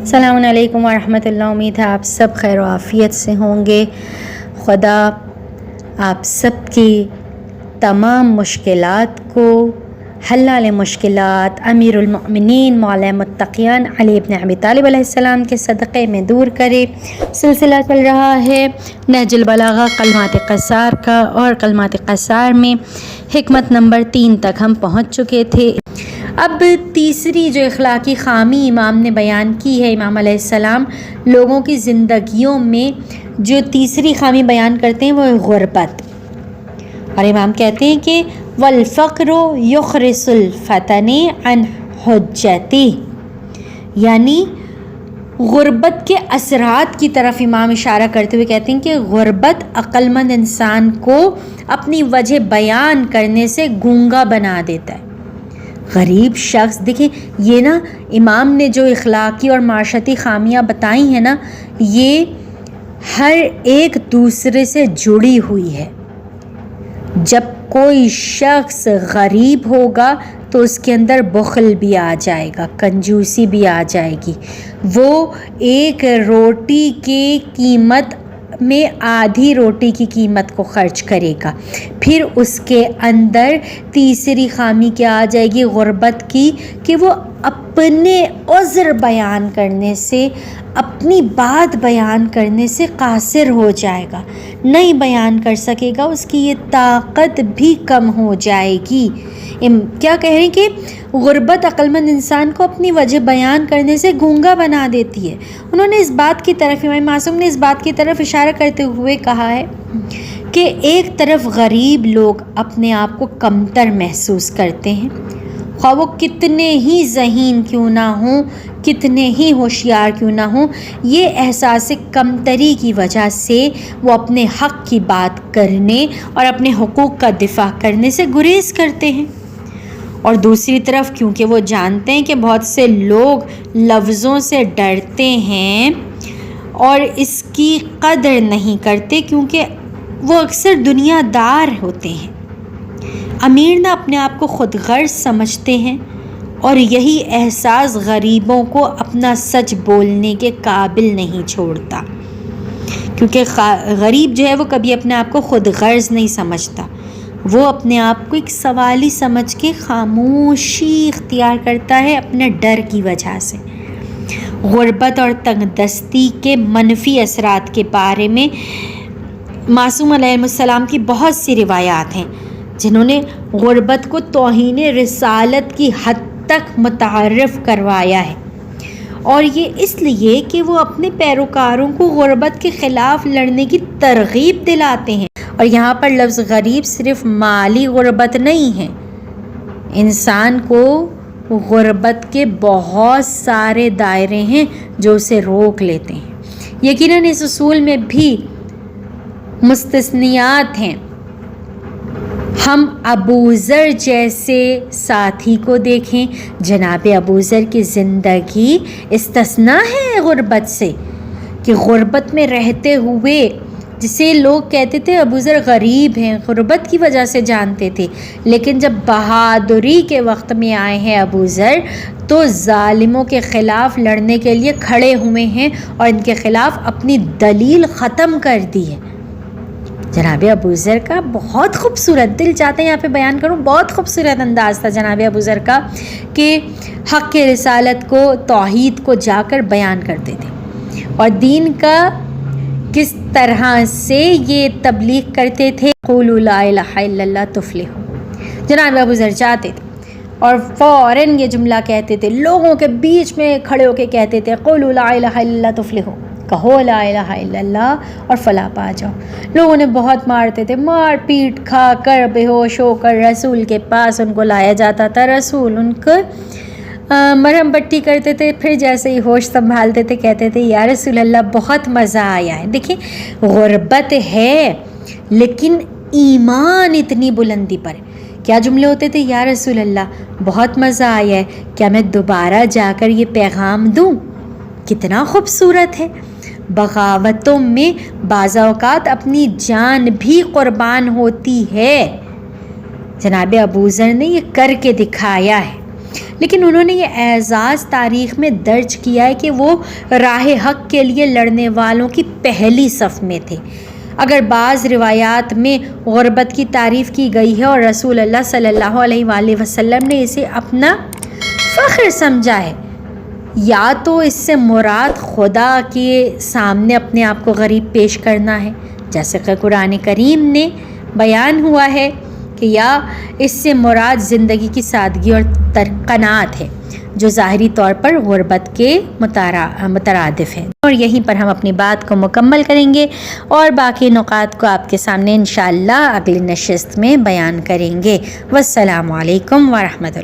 السلام علیکم ورحمۃ اللہ۔ امید ہے آپ سب خیر و عافیت سے ہوں گے۔ خدا آپ سب کی تمام مشکلات کو حلال مشکلات امیر المؤمنین مولا متقیان علی ابن ابی طالب علیہ السلام کے صدقے میں دور کرے۔ سلسلہ چل رہا ہے نہج البلاغہ کلمات قصار کا، اور کلمات قصار میں حکمت نمبر 3 تک ہم پہنچ چکے تھے۔ اب تیسری جو اخلاقی خامی امام نے بیان کی ہے، امام علیہ السلام لوگوں کی زندگیوں میں جو تیسری خامی بیان کرتے ہیں وہ غربت، اور امام کہتے ہیں کہ والفقر یخرس الفتن عن حجتی، یعنی غربت کے اثرات کی طرف امام اشارہ کرتے ہوئے کہتے ہیں کہ غربت عقل مند انسان کو اپنی وجہ بیان کرنے سے گونگا بنا دیتا ہے۔ غریب شخص، دیکھیں یہ نا امام نے جو اخلاقی اور معاشرتی خامیاں بتائی ہیں نا، یہ ہر ایک دوسرے سے جڑی ہوئی ہے۔ جب کوئی شخص غریب ہوگا تو اس کے اندر بخل بھی آ جائے گا، کنجوسی بھی آ جائے گی، وہ ایک روٹی کی قیمت میں آدھی روٹی کی قیمت کو خرچ کرے گا۔ پھر اس کے اندر تیسری خامی کیا آ جائے گی غربت کی، کہ وہ اپنے عذر بیان کرنے سے، اپنی بات بیان کرنے سے قاصر ہو جائے گا، نہیں بیان کر سکے گا، اس کی یہ طاقت بھی کم ہو جائے گی۔ کیا کہہ رہے ہیں کہ غربت عقل مند انسان کو اپنی وجہ بیان کرنے سے گونگا بنا دیتی ہے۔ انہوں نے اس بات کی طرف، امام معصوم نے اس بات کی طرف اشارہ کرتے ہوئے کہا ہے کہ ایک طرف غریب لوگ اپنے آپ کو کمتر محسوس کرتے ہیں، خواہ وہ کتنے ہی ذہین کیوں نہ ہوں، کتنے ہی ہوشیار کیوں نہ ہوں، یہ احساس کمتری کی وجہ سے وہ اپنے حق کی بات کرنے اور اپنے حقوق کا دفاع کرنے سے گریز کرتے ہیں۔ اور دوسری طرف کیونکہ وہ جانتے ہیں کہ بہت سے لوگ لفظوں سے ڈرتے ہیں اور اس کی قدر نہیں کرتے، کیونکہ وہ اکثر دنیا دار ہوتے ہیں، امیر نہ اپنے آپ کو خود غرض سمجھتے ہیں، اور یہی احساس غریبوں کو اپنا سچ بولنے کے قابل نہیں چھوڑتا، کیونکہ غریب جو ہے وہ کبھی اپنے آپ کو خود غرض نہیں سمجھتا، وہ اپنے آپ کو ایک سوالی سمجھ کے خاموشی اختیار کرتا ہے اپنے ڈر کی وجہ سے۔ غربت اور تنگ دستی کے منفی اثرات کے بارے میں معصوم علیہ السلام کی بہت سی روایات ہیں جنہوں نے غربت کو توہین رسالت کی حد تک متعارف کروایا ہے، اور یہ اس لیے کہ وہ اپنے پیروکاروں کو غربت کے خلاف لڑنے کی ترغیب دلاتے ہیں۔ اور یہاں پر لفظ غریب صرف مالی غربت نہیں ہے، انسان کو غربت کے بہت سارے دائرے ہیں جو اسے روک لیتے ہیں۔ یقیناً اس اصول میں بھی مستثنیات ہیں۔ ہم ابوذر جیسے ساتھی کو دیکھیں، جناب ابوذر کی زندگی استثناء ہے غربت سے، کہ غربت میں رہتے ہوئے، جسے لوگ کہتے تھے ابوذر غریب ہیں، غربت کی وجہ سے جانتے تھے، لیکن جب بہادری کے وقت میں آئے ہیں ابوذر تو ظالموں کے خلاف لڑنے کے لیے کھڑے ہوئے ہیں اور ان کے خلاف اپنی دلیل ختم کر دی ہے۔ جناب ابوذر کا بہت خوبصورت، دل چاہتے ہیں یہاں پہ بیان کروں، بہت خوبصورت انداز تھا جناب ابوذر کا، کہ حق کے رسالت کو، توحید کو جا کر بیان کرتے تھے، اور دین کا کس طرح سے یہ تبلیغ کرتے تھے، قولوا لا الہ الا اللہ تفلحوا۔ جناب ابوذر جاتے تھے اور فوراً یہ جملہ کہتے تھے، لوگوں کے بیچ میں کھڑے ہو کے کہتے تھے، قولوا لا الہ الا اللہ تفلحوا، کہو لا الہ الا اللہ اور فلاح پا جاؤ۔ لوگوں نے بہت مارتے تھے، مار پیٹ کھا کر بے ہوش ہو کر رسول کے پاس ان کو لایا جاتا تھا، رسول ان کو مرہم پٹی کرتے تھے، پھر جیسے ہی ہوش سنبھالتے تھے کہتے تھے یا رسول اللہ بہت مزہ آیا ہے۔ دیکھیں غربت ہے لیکن ایمان اتنی بلندی پر، کیا جملے ہوتے تھے، یا رسول اللہ بہت مزہ آیا ہے، کیا میں دوبارہ جا کر یہ پیغام دوں؟ کتنا خوبصورت ہے۔ بغاوتوں میں بعض اوقات اپنی جان بھی قربان ہوتی ہے، جناب ابوذر نے یہ کر کے دکھایا ہے۔ لیکن انہوں نے یہ اعزاز تاریخ میں درج کیا ہے کہ وہ راہ حق کے لیے لڑنے والوں کی پہلی صف میں تھے۔ اگر بعض روایات میں غربت کی تعریف کی گئی ہے اور رسول اللہ صلی اللہ علیہ وآلہ وسلم نے اسے اپنا فخر سمجھا ہے، یا تو اس سے مراد خدا کے سامنے اپنے آپ کو غریب پیش کرنا ہے جیسے کہ قرآن کریم نے بیان ہوا ہے، کہ یا اس سے مراد زندگی کی سادگی اور قناعت ہے جو ظاہری طور پر غربت کے مترادف ہے۔ اور یہیں پر ہم اپنی بات کو مکمل کریں گے اور باقی نکات کو آپ کے سامنے انشاءاللہ اگلی نشست میں بیان کریں گے۔ والسلام علیکم ورحمۃ اللہ۔